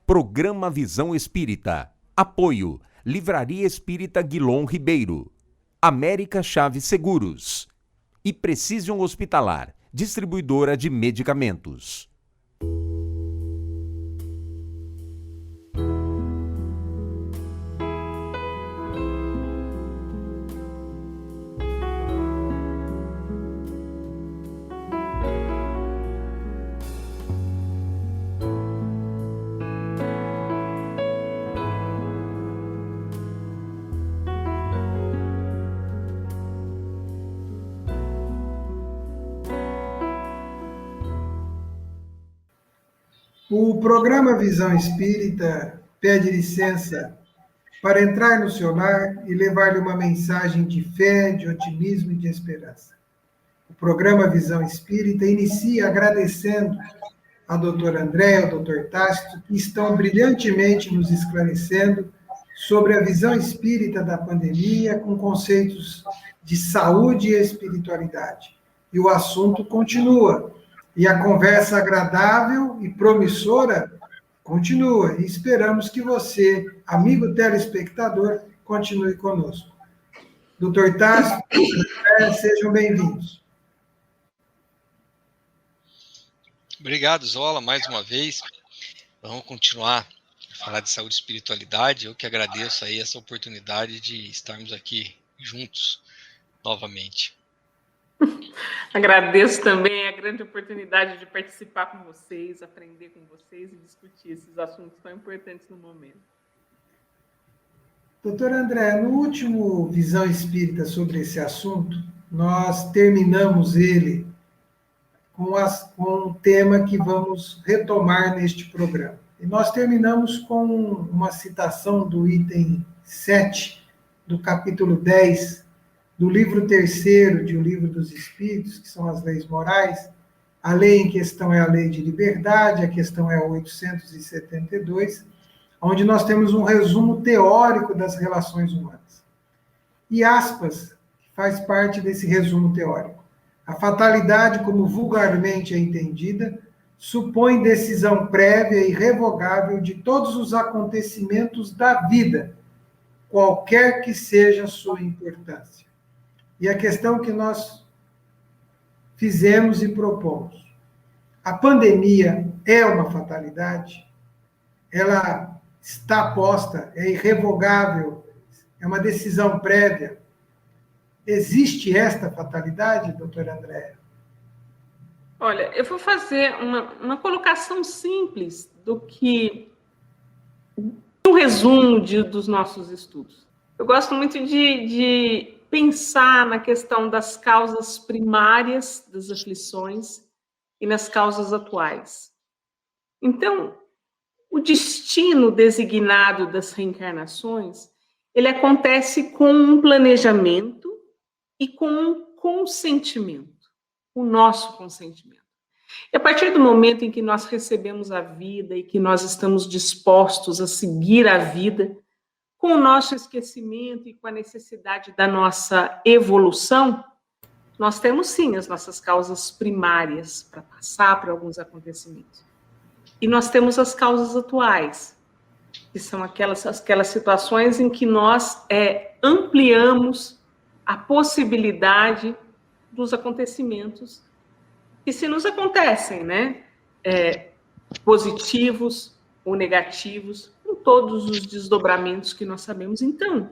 Programa Visão Espírita. Apoio. Livraria Espírita Guilom Ribeiro. América Chaves Seguros. E Precision Hospitalar, distribuidora de medicamentos. O programa Visão Espírita pede licença para entrar no seu lar e levar-lhe uma mensagem de fé, de otimismo e de esperança. O programa Visão Espírita inicia agradecendo a doutora Andréa, ao doutor Tácito, que estão brilhantemente nos esclarecendo sobre a visão espírita da pandemia com conceitos de saúde e espiritualidade. E o assunto continua. E a conversa agradável e promissora continua. E esperamos que você, amigo telespectador, continue conosco. Doutor Tácito, sejam bem-vindos. Obrigado, Zola, mais uma vez. Vamos continuar a falar de saúde e espiritualidade. Eu que agradeço aí essa oportunidade de estarmos aqui juntos novamente. Agradeço também a grande oportunidade de participar com vocês, aprender com vocês e discutir esses assuntos tão importantes no momento. Doutor André, no último Visão Espírita sobre esse assunto, nós terminamos ele com um tema que vamos retomar neste programa. E nós terminamos com uma citação do item 7, do capítulo 10, do livro 3º de O Livro dos Espíritos, que são as leis morais. A lei em questão é a lei de liberdade, a questão é a 872, onde nós temos um resumo teórico das relações humanas. E aspas faz parte desse resumo teórico. A fatalidade, como vulgarmente é entendida, supõe decisão prévia e irrevogável de todos os acontecimentos da vida, qualquer que seja a sua importância. E a questão que nós fizemos e propomos. A pandemia é uma fatalidade? Ela está posta, é irrevogável, é uma decisão prévia? Existe esta fatalidade, doutora Andréa? Olha, eu vou fazer uma colocação simples do que um resumo dos nossos estudos. Eu gosto muito de pensar na questão das causas primárias das aflições e nas causas atuais. Então, o destino designado das reencarnações, ele acontece com um planejamento e com um consentimento, o nosso consentimento. E a partir do momento em que nós recebemos a vida e que nós estamos dispostos a seguir a vida, com o nosso esquecimento e com a necessidade da nossa evolução, nós temos sim as nossas causas primárias para passar por alguns acontecimentos. E nós temos as causas atuais, que são aquelas situações em que nós ampliamos a possibilidade dos acontecimentos que se nos acontecem, né? Positivos ou negativos, com todos os desdobramentos que nós sabemos. Então,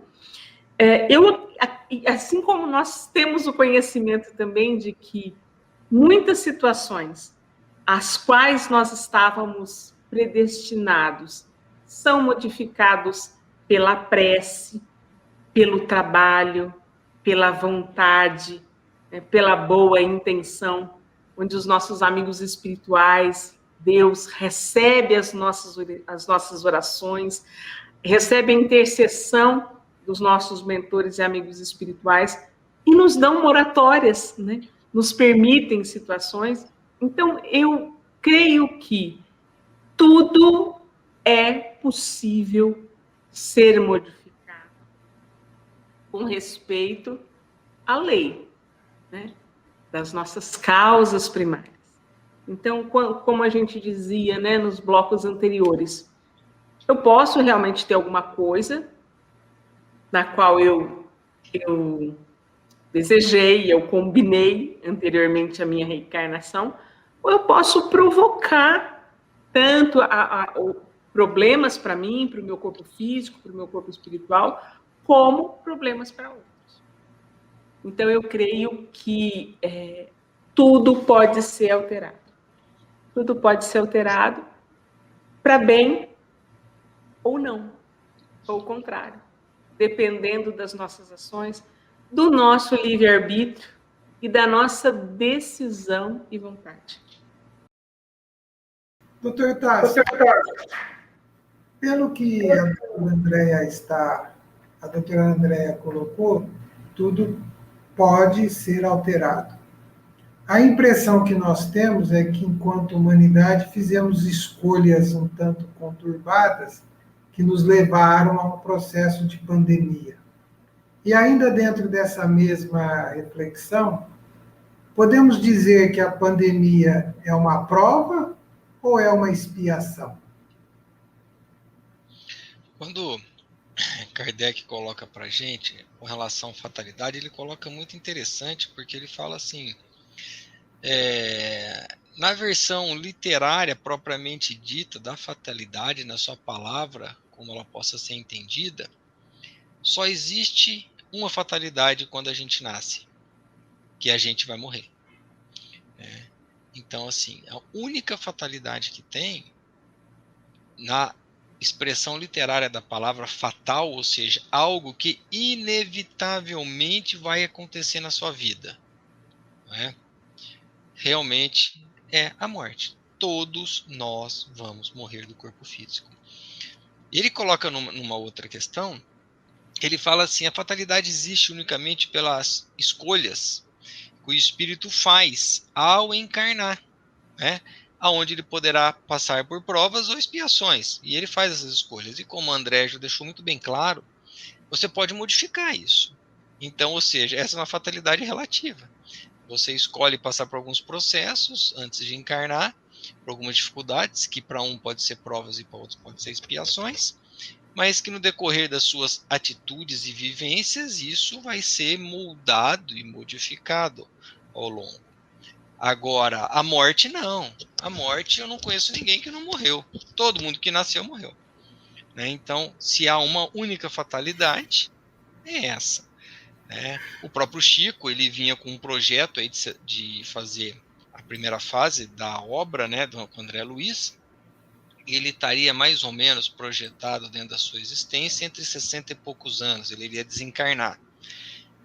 assim como nós temos o conhecimento também de que muitas situações às quais nós estávamos predestinados são modificados pela prece, pelo trabalho, pela vontade, pela boa intenção, onde os nossos amigos espirituais, Deus, recebe as nossas orações, recebe a intercessão dos nossos mentores e amigos espirituais e nos dão moratórias, né? Nos permitem situações. Então, eu creio que tudo é possível ser modificado com respeito à lei, né? Das nossas causas primárias. Então, como a gente dizia, né, nos blocos anteriores, Eu posso realmente ter alguma coisa na qual eu desejei, eu combinei anteriormente a minha reencarnação, ou eu posso provocar tanto problemas para mim, para o meu corpo físico, para o meu corpo espiritual, como problemas para outros. Então, eu creio que tudo pode ser alterado. Tudo pode ser alterado para bem ou não, ou o contrário, dependendo das nossas ações, do nosso livre-arbítrio e da nossa decisão e vontade. Doutor Tássio, pelo que a doutora Andréia colocou, tudo pode ser alterado. A impressão que nós temos é que, enquanto humanidade, fizemos escolhas um tanto conturbadas que nos levaram a um processo de pandemia. E ainda dentro dessa mesma reflexão, podemos dizer que a pandemia é uma prova ou é uma expiação? Quando Kardec coloca para a gente com relação à fatalidade, ele coloca muito interessante, porque ele fala assim, na versão literária propriamente dita da fatalidade, na sua palavra, como ela possa ser entendida, só existe uma fatalidade quando a gente nasce, que a gente vai morrer. Então, assim, a única fatalidade que tem, na expressão literária da palavra fatal, ou seja, algo que inevitavelmente vai acontecer na sua vida, realmente é a morte. Todos nós vamos morrer do corpo físico. Ele coloca numa outra questão, ele fala assim, a fatalidade existe unicamente pelas escolhas que o espírito faz ao encarnar, aonde ele poderá passar por provas ou expiações, e ele faz essas escolhas, e como o André já deixou muito bem claro, você pode modificar isso. Então, ou seja, essa é uma fatalidade relativa. Você escolhe passar por alguns processos antes de encarnar, por algumas dificuldades, que para um pode ser provas e para outros pode ser expiações, mas que no decorrer das suas atitudes e vivências, isso vai ser moldado e modificado ao longo. Agora, a morte não. A morte, eu não conheço ninguém que não morreu. Todo mundo que nasceu morreu. Então, se há uma única fatalidade, é essa. O próprio Chico, ele vinha com um projeto aí de fazer a primeira fase da obra, do André Luiz. Ele estaria mais ou menos projetado dentro da sua existência entre 60 e poucos anos. Ele iria desencarnar.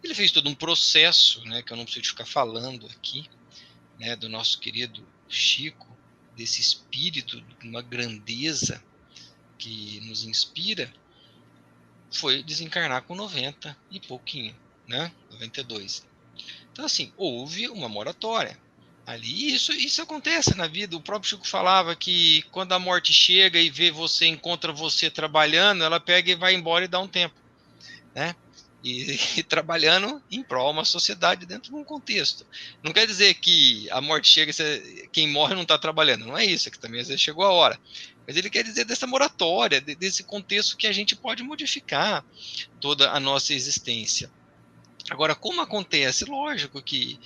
Ele fez todo um processo, que eu não preciso ficar falando aqui, do nosso querido Chico, desse espírito, de uma grandeza que nos inspira, foi desencarnar com 90 e pouquinho, 92. Então, assim, houve uma moratória. Ali, isso acontece na vida. O próprio Chico falava que quando a morte chega e encontra você trabalhando, ela pega e vai embora e dá um tempo, E trabalhando em prol de uma sociedade dentro de um contexto. Não quer dizer que a morte chega e quem morre não está trabalhando. Não é isso, é que também às vezes chegou a hora. Mas ele quer dizer dessa moratória, desse contexto que a gente pode modificar toda a nossa existência. Agora, como acontece? Lógico que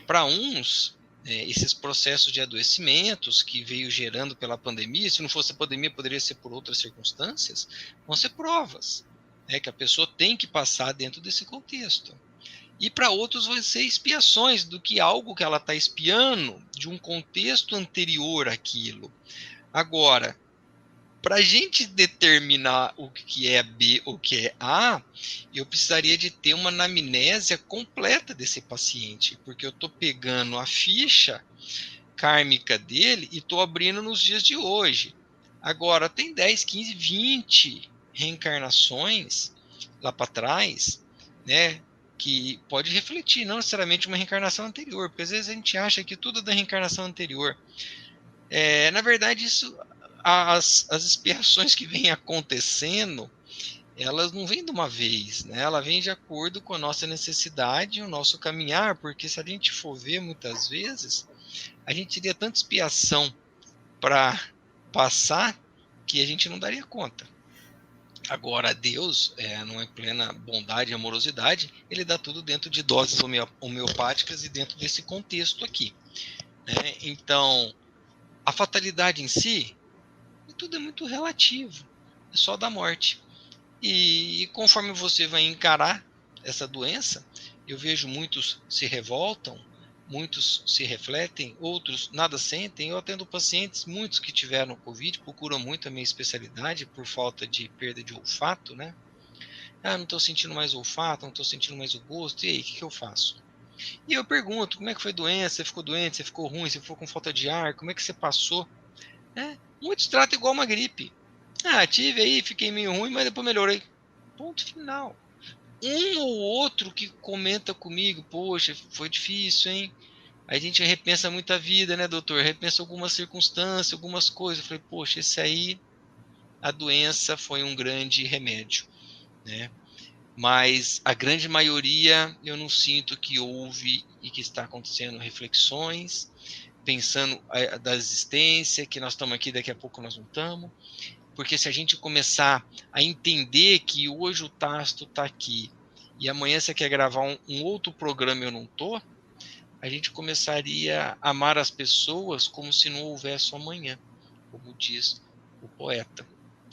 para uns, esses processos de adoecimentos que veio gerando pela pandemia, se não fosse a pandemia, poderia ser por outras circunstâncias, vão ser provas. Que a pessoa tem que passar dentro desse contexto. E para outros vai ser expiações do que algo que ela está expiando de um contexto anterior àquilo. Agora, para a gente determinar o que é B ou o que é A, eu precisaria de ter uma anamnésia completa desse paciente, porque eu estou pegando a ficha kármica dele e estou abrindo nos dias de hoje. Agora, tem 10, 15, 20 reencarnações lá para trás, que pode refletir, não necessariamente uma reencarnação anterior, porque às vezes a gente acha que tudo é da reencarnação anterior. Na verdade, as expiações que vêm acontecendo, elas não vêm de uma vez, ela vem de acordo com a nossa necessidade, o nosso caminhar, porque se a gente for ver muitas vezes, a gente teria tanta expiação para passar, aqui a gente não daria conta. Agora, Deus, numa plena bondade e amorosidade, ele dá tudo dentro de doses homeopáticas e dentro desse contexto aqui, né? Então, a fatalidade em si, tudo é muito relativo, é só da morte. E conforme você vai encarar essa doença, eu vejo muitos se revoltam, muitos se refletem, outros nada sentem. Eu atendo pacientes, muitos que tiveram Covid, procuram muito a minha especialidade por falta de perda de olfato, né? Não estou sentindo mais olfato, não estou sentindo mais o gosto, e aí, o que eu faço? E eu pergunto, como é que foi a doença? Você ficou doente, você ficou ruim, você ficou com falta de ar, como é que você passou? Muitos tratam igual uma gripe. Tive aí, fiquei meio ruim, mas depois melhorei. Ponto final. Um ou outro que comenta comigo, poxa, foi difícil, hein? A gente repensa muita vida, né, doutor? Repensa algumas circunstâncias, algumas coisas. Eu falei, poxa, esse aí, a doença foi um grande remédio, né? Mas a grande maioria, eu não sinto que houve e que está acontecendo reflexões, pensando da existência, que nós estamos aqui, daqui a pouco nós não estamos. Porque se a gente começar a entender que hoje o Tasto está aqui e amanhã você quer gravar um outro programa e eu não estou, a gente começaria a amar as pessoas como se não houvesse amanhã, como diz o poeta,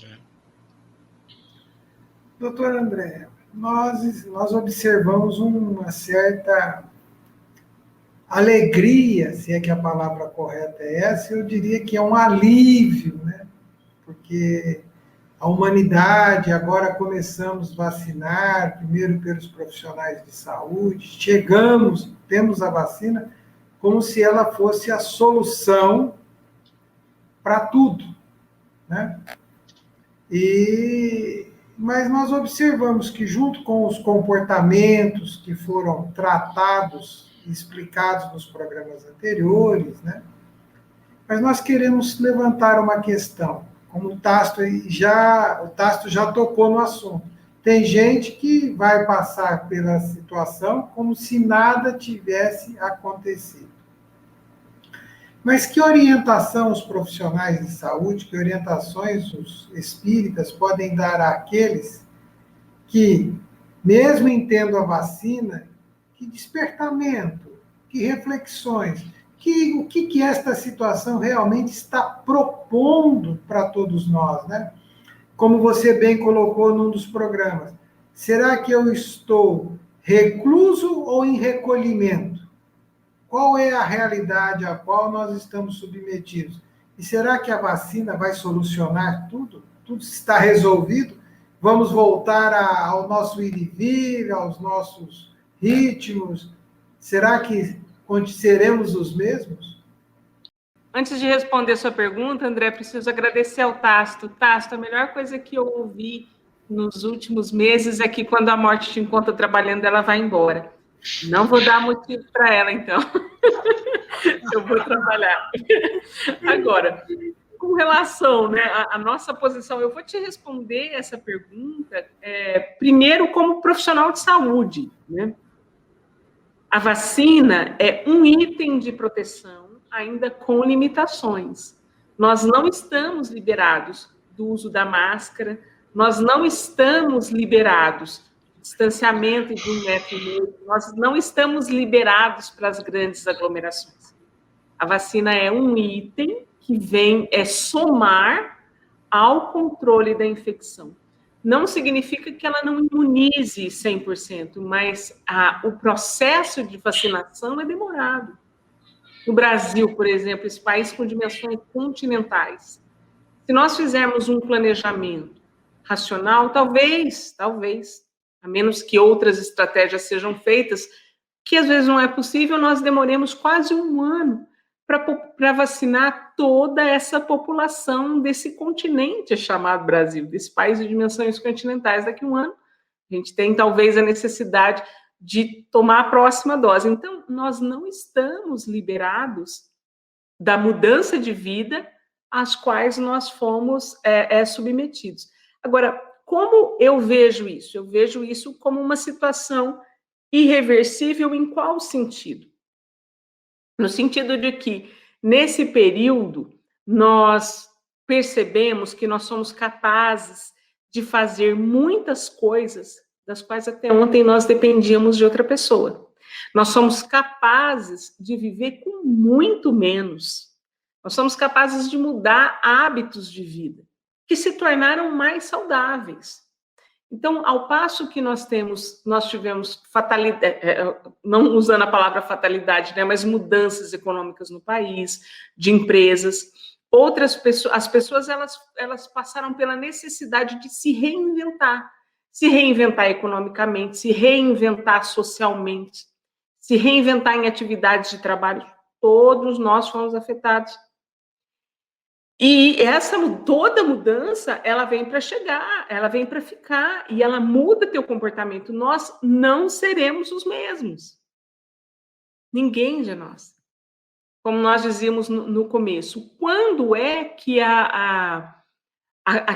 né? Doutor André, nós observamos uma certa alegria, se é que a palavra correta é essa, eu diria que é um alívio, né? Porque a humanidade, agora começamos a vacinar, primeiro pelos profissionais de saúde, temos a vacina como se ela fosse a solução para tudo, né? Mas nós observamos que, junto com os comportamentos que foram tratados e explicados nos programas anteriores, né? Mas nós queremos levantar uma questão, como o Tasto já tocou no assunto. Tem gente que vai passar pela situação como se nada tivesse acontecido. Mas que orientação os profissionais de saúde, que orientações os espíritas podem dar àqueles que, mesmo entendo a vacina, que despertamento, que reflexões, o que esta situação realmente está propondo para todos nós, né? Como você bem colocou num dos programas, será que eu estou recluso ou em recolhimento? Qual é a realidade a qual nós estamos submetidos? E será que a vacina vai solucionar tudo? Tudo está resolvido? Vamos voltar ao nosso ir e vir, aos nossos ritmos? Será que seremos os mesmos? Antes de responder a sua pergunta, André, preciso agradecer ao Tasto. Tasto, a melhor coisa que eu ouvi nos últimos meses é que quando a morte te encontra trabalhando, ela vai embora. Não vou dar motivo para ela, então. Eu vou trabalhar. Agora, com relação, né, à nossa posição, eu vou te responder essa pergunta, primeiro, como profissional de saúde, né? A vacina é um item de proteção, ainda com limitações. Nós não estamos liberados do uso da máscara, nós não estamos liberados do distanciamento de 1,5 metro, nós não estamos liberados para as grandes aglomerações. A vacina é um item que vem somar ao controle da infecção. Não significa que ela não imunize 100%, mas o processo de vacinação é demorado. No Brasil, por exemplo, esse país com dimensões continentais, se nós fizermos um planejamento racional, talvez, a menos que outras estratégias sejam feitas, que às vezes não é possível, nós demoremos quase 1 ano para vacinar toda essa população desse continente chamado Brasil, desse país de dimensões continentais. Daqui a 1 ano, a gente tem talvez a necessidade de tomar a próxima dose. Então, nós não estamos liberados da mudança de vida às quais nós fomos submetidos. Agora, como eu vejo isso? Eu vejo isso como uma situação irreversível em qual sentido? No sentido de que, nesse período, nós percebemos que nós somos capazes de fazer muitas coisas das quais até ontem nós dependíamos de outra pessoa. Nós somos capazes de viver com muito menos. Nós somos capazes de mudar hábitos de vida que se tornaram mais saudáveis. Então, ao passo que nós tivemos fatalidade, não usando a palavra fatalidade, né, mas mudanças econômicas no país, de empresas, outras pessoas, as pessoas elas passaram pela necessidade de se reinventar economicamente, se reinventar socialmente, se reinventar em atividades de trabalho. Todos nós fomos afetados. E toda mudança, ela vem para chegar, ela vem para ficar, e ela muda teu comportamento. Nós não seremos os mesmos. Ninguém de nós. Como nós dizíamos no começo, quando é que a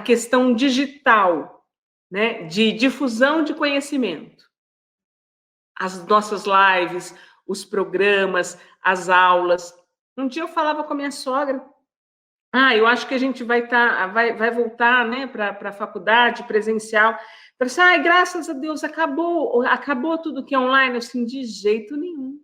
questão digital, né, de difusão de conhecimento, as nossas lives, os programas, as aulas. Um dia eu falava com a minha sogra, eu acho que a gente vai voltar, né, para a faculdade presencial. Eu falei assim, graças a Deus, acabou tudo que é online. Assim, de jeito nenhum.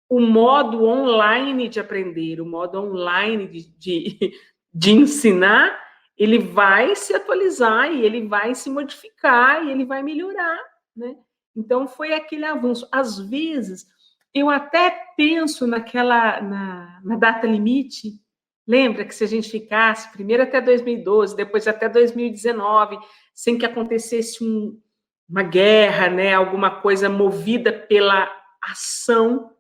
O modo online de aprender, o modo online de ensinar, ele vai se atualizar e ele vai se modificar e ele vai melhorar, né? Então, foi aquele avanço. Às vezes, eu até penso na data limite. Lembra que se a gente ficasse primeiro até 2012, depois até 2019, sem que acontecesse uma guerra, né, alguma coisa movida pela ação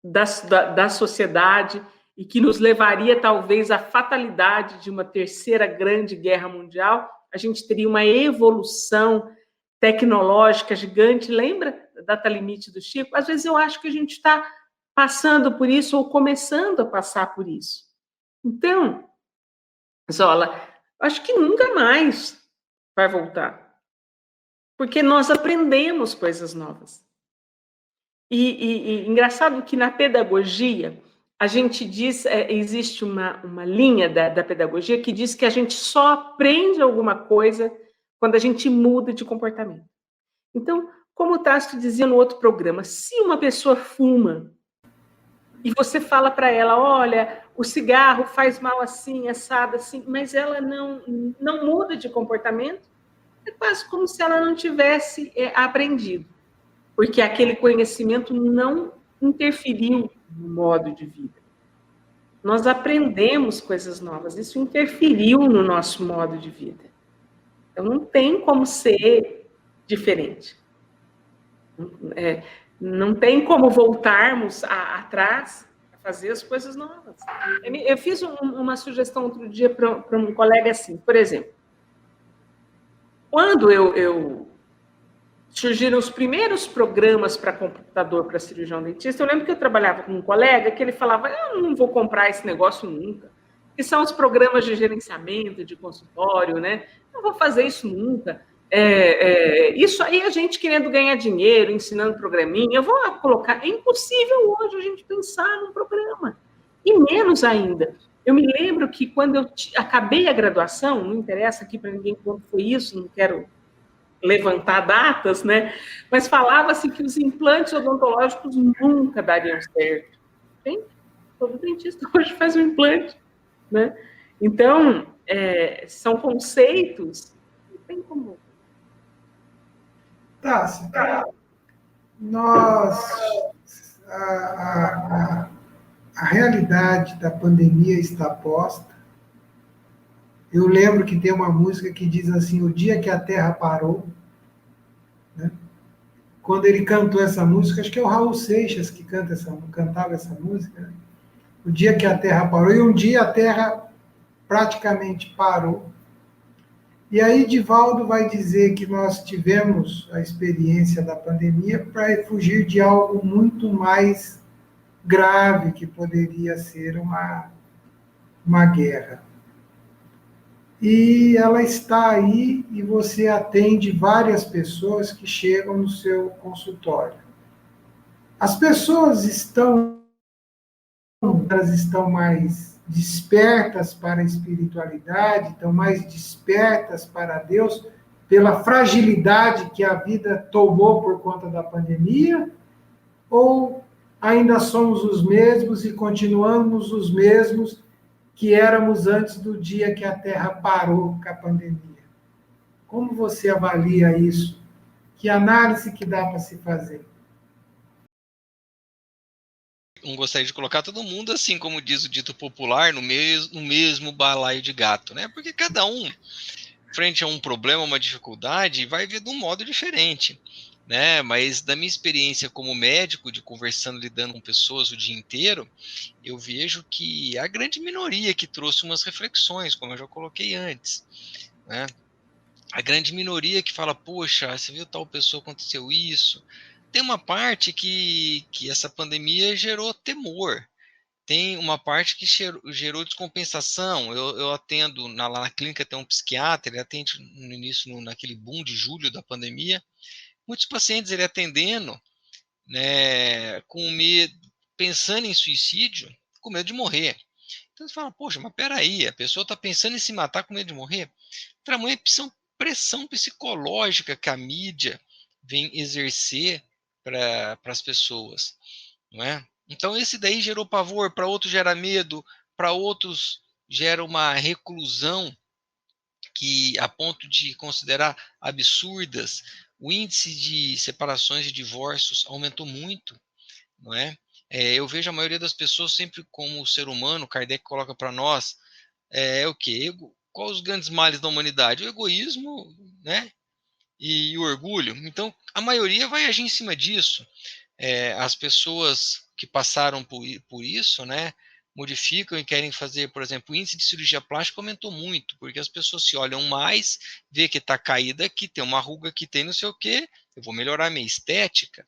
da sociedade e que nos levaria talvez à fatalidade de uma terceira grande guerra mundial, a gente teria uma evolução tecnológica gigante. Lembra da data limite do Chico? Às vezes eu acho que a gente está passando por isso ou começando a passar por isso. Então, Zola, acho que nunca mais vai voltar, porque nós aprendemos coisas novas. E engraçado que na pedagogia, a gente diz, existe uma linha da pedagogia que diz que a gente só aprende alguma coisa quando a gente muda de comportamento. Então, como o Tássio dizia no outro programa, se uma pessoa fuma e você fala para ela, olha, o cigarro faz mal assim, assado assim, mas ela não muda de comportamento, é quase como se ela não tivesse aprendido, porque aquele conhecimento não interferiu no modo de vida. Nós aprendemos coisas novas, isso interferiu no nosso modo de vida. Então, não tem como ser diferente. Não tem como voltarmos atrás a fazer as coisas novas. Eu fiz uma sugestão outro dia para um colega assim, por exemplo, quando surgiram os primeiros programas para computador para cirurgião dentista, eu lembro que eu trabalhava com um colega que ele falava, eu não vou comprar esse negócio nunca, que são os programas de gerenciamento, de consultório, né? Não vou fazer isso nunca. Isso aí a gente querendo ganhar dinheiro, ensinando programinha, eu vou colocar. É impossível hoje a gente pensar num programa. E menos ainda. Eu me lembro que quando eu acabei a graduação, não interessa aqui para ninguém quando foi isso, não quero levantar datas, né? Mas falava-se que os implantes odontológicos nunca dariam certo. Todo dentista hoje faz um implante, né? Então, são conceitos que não tem como. Tássio, a realidade da pandemia está posta. Eu lembro que tem uma música que diz assim, o dia que a Terra parou, né? Quando ele cantou essa música, acho que é o Raul Seixas que cantava essa música, né? O dia que a Terra parou, e um dia a Terra praticamente parou. E aí Divaldo vai dizer que nós tivemos a experiência da pandemia para fugir de algo muito mais grave, que poderia ser uma guerra. E ela está aí e você atende várias pessoas que chegam no seu consultório. As pessoas estão mais despertas para a espiritualidade, estão mais despertas para Deus, pela fragilidade que a vida tomou por conta da pandemia, ou ainda somos os mesmos e continuamos os mesmos que éramos antes do dia que a Terra parou com a pandemia? Como você avalia isso? Que análise que dá para se fazer? Não gostaria de colocar todo mundo, assim como diz o dito popular, no mesmo balaio de gato, né? Porque cada um, frente a um problema, uma dificuldade, vai ver de um modo diferente, né? Mas da minha experiência como médico, de conversando, lidando com pessoas o dia inteiro, eu vejo que a grande minoria que trouxe umas reflexões, como eu já coloquei antes, né? A grande minoria que fala, poxa, você viu tal pessoa, aconteceu isso. Tem uma parte que essa pandemia gerou temor. Tem uma parte que gerou descompensação. Eu atendo, lá na clínica tem um psiquiatra, ele atende no início, naquele boom de julho da pandemia. Muitos pacientes ele atendendo, né, com medo, pensando em suicídio, com medo de morrer. Então você fala, poxa, mas peraí, a pessoa está pensando em se matar com medo de morrer? Tamanha pressão psicológica que a mídia vem exercer para as pessoas, não é? Então esse daí gerou pavor, para outros gera medo, para outros gera uma reclusão que a ponto de considerar absurdas. O índice de separações e divórcios aumentou muito, não é? Eu vejo a maioria das pessoas sempre como o ser humano, Kardec coloca para nós, o quê? Quais os grandes males da humanidade? O egoísmo, né? E o orgulho. Então, a maioria vai agir em cima disso. As pessoas que passaram por isso, né, modificam e querem fazer, por exemplo, o índice de cirurgia plástica aumentou muito, porque as pessoas se olham mais, vê que está caída aqui, tem uma ruga aqui, tem não sei o quê, eu vou melhorar minha estética,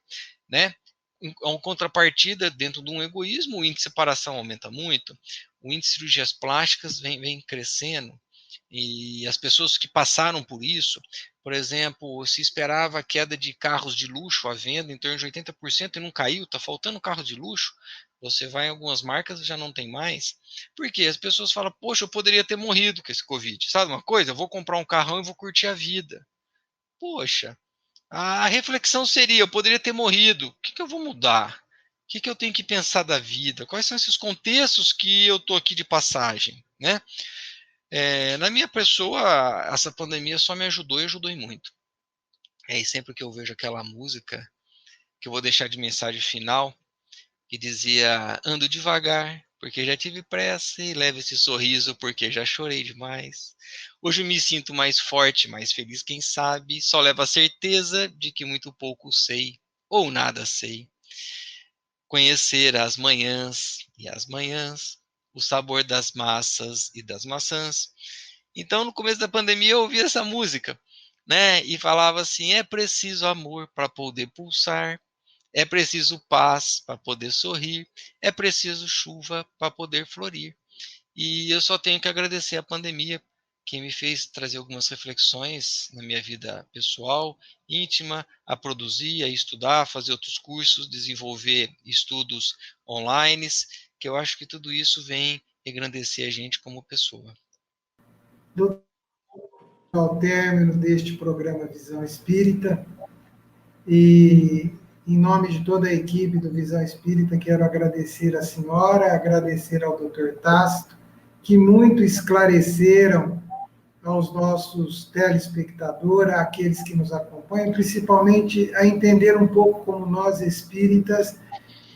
né? Em contrapartida, dentro de um egoísmo, o índice de separação aumenta muito, o índice de cirurgias plásticas vem crescendo, e as pessoas que passaram por isso, por exemplo, se esperava a queda de carros de luxo à venda em torno de 80% e não caiu, está faltando carro de luxo, você vai em algumas marcas e já não tem mais, porque as pessoas falam, poxa, eu poderia ter morrido com esse Covid, sabe uma coisa? Eu vou comprar um carrão e vou curtir a vida. Poxa, a reflexão seria, eu poderia ter morrido, o que eu vou mudar? O que eu tenho que pensar da vida? Quais são esses contextos que eu estou aqui de passagem, né? Na minha pessoa, essa pandemia só me ajudou e ajudou muito. E sempre que eu vejo aquela música, que eu vou deixar de mensagem final, que dizia, ando devagar, porque já tive pressa, e leve esse sorriso, porque já chorei demais. Hoje me sinto mais forte, mais feliz, quem sabe, só leva a certeza de que muito pouco sei, ou nada sei. Conhecer as manhãs e as manhãs, o sabor das massas e das maçãs. Então, no começo da pandemia, eu ouvi essa música, né? E falava assim: é preciso amor para poder pulsar, é preciso paz para poder sorrir, é preciso chuva para poder florir. E eu só tenho que agradecer a pandemia, que me fez trazer algumas reflexões na minha vida pessoal, íntima, a produzir, a estudar, a fazer outros cursos, desenvolver estudos online, que eu acho que tudo isso vem engrandecer a gente como pessoa. Ao término deste programa Visão Espírita, e em nome de toda a equipe do Visão Espírita, quero agradecer à senhora, agradecer ao Dr. Tácito, que muito esclareceram aos nossos telespectadores, àqueles que nos acompanham, principalmente a entender um pouco como nós espíritas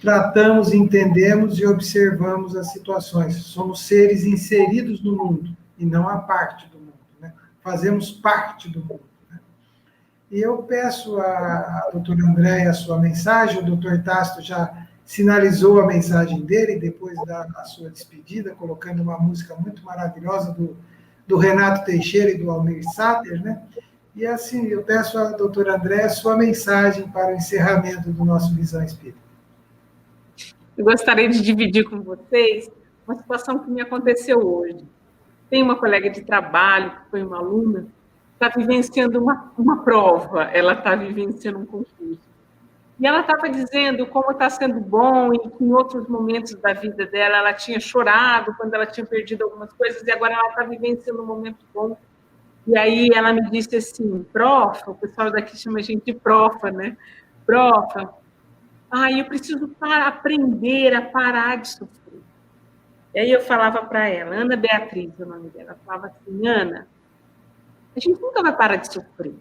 tratamos, entendemos e observamos as situações. Somos seres inseridos no mundo e não a parte do mundo, né? Fazemos parte do mundo. Né? E eu peço à doutora Andréia a sua mensagem, o doutor Tácito já sinalizou a mensagem dele depois da sua despedida, colocando uma música muito maravilhosa do Renato Teixeira e do Almir Sater, né? E assim, eu peço à doutora Andréia a sua mensagem para o encerramento do nosso Visão Espírita. Eu gostaria de dividir com vocês uma situação que me aconteceu hoje. Tem uma colega de trabalho, que foi uma aluna, está vivenciando uma prova, ela está vivenciando um concurso. E ela estava dizendo como está sendo bom e que em outros momentos da vida dela ela tinha chorado quando ela tinha perdido algumas coisas e agora ela está vivenciando um momento bom. E aí ela me disse assim, profa, o pessoal daqui chama a gente de profa, né? Profa, eu preciso aprender a parar de sofrer. E aí eu falava para ela, Ana Beatriz, é o nome dela, eu falava assim, Ana, a gente nunca vai parar de sofrer,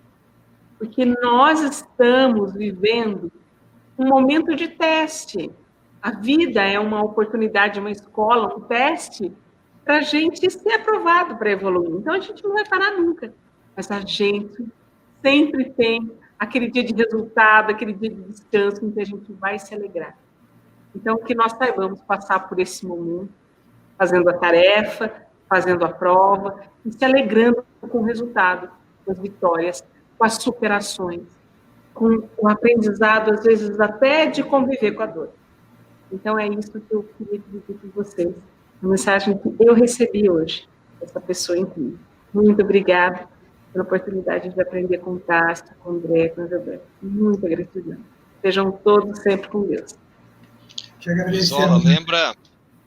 porque nós estamos vivendo um momento de teste. A vida é uma oportunidade, uma escola, um teste para a gente ser aprovado para evoluir. Então, a gente não vai parar nunca. Mas a gente sempre tem aquele dia de resultado, aquele dia de descanso em que a gente vai se alegrar. Então, que nós saibamos passar por esse momento, fazendo a tarefa, fazendo a prova, e se alegrando com o resultado, com as vitórias, com as superações, com o aprendizado, às vezes, até de conviver com a dor. Então, é isso que eu queria dividir com vocês. A mensagem que eu recebi hoje, dessa pessoa incrível. Muito obrigada pela oportunidade de aprender com o Tássio, com o André, com o Gilberto. Muita gratidão. Sejam todos sempre com Deus. Te agradecemos. Zola, lembra,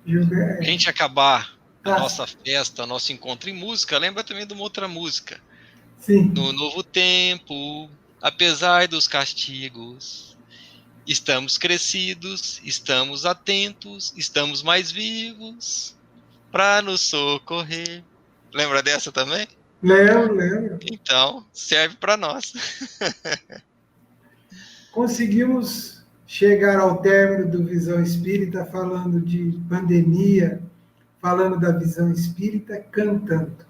Gilberto. a gente acabar a nossa festa, nosso encontro em música, lembra também de uma outra música. Sim. No novo tempo, apesar dos castigos, estamos crescidos, estamos atentos, estamos mais vivos para nos socorrer. Lembra dessa também? Lembro. Então, serve para nós. Conseguimos chegar ao término do Visão Espírita falando de pandemia, falando da visão espírita, cantando.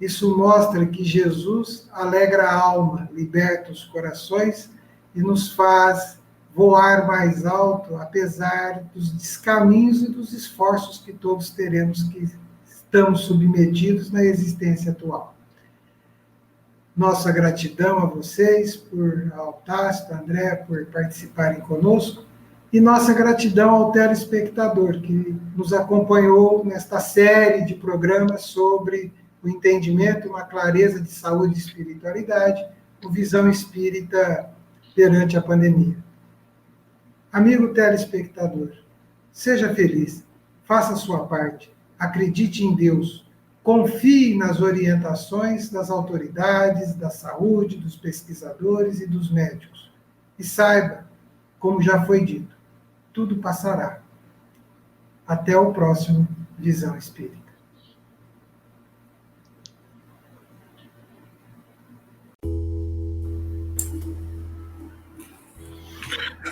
Isso mostra que Jesus alegra a alma, liberta os corações e nos faz voar mais alto, apesar dos descaminhos e dos esforços que todos teremos que estamos submetidos na existência atual. Nossa gratidão a vocês, ao Tássio, André, por participarem conosco, e nossa gratidão ao telespectador, que nos acompanhou nesta série de programas sobre o entendimento e uma clareza de saúde e espiritualidade, o Visão Espírita perante a pandemia. Amigo telespectador, seja feliz, faça a sua parte, acredite em Deus, confie nas orientações das autoridades, da saúde, dos pesquisadores e dos médicos. E saiba, como já foi dito, tudo passará. Até o próximo Visão Espírita.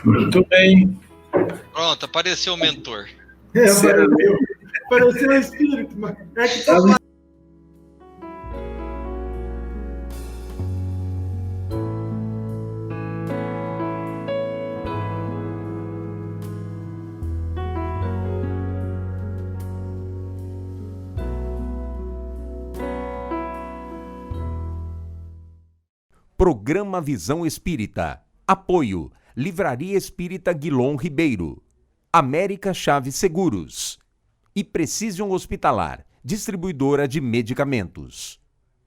Muito bem. Pronto, apareceu o mentor. Pareceu um espírito, mas é que tá... Programa Visão Espírita. Apoio: Livraria Espírita Guilom Ribeiro, América Chaves Seguros e Precision Hospitalar, distribuidora de medicamentos.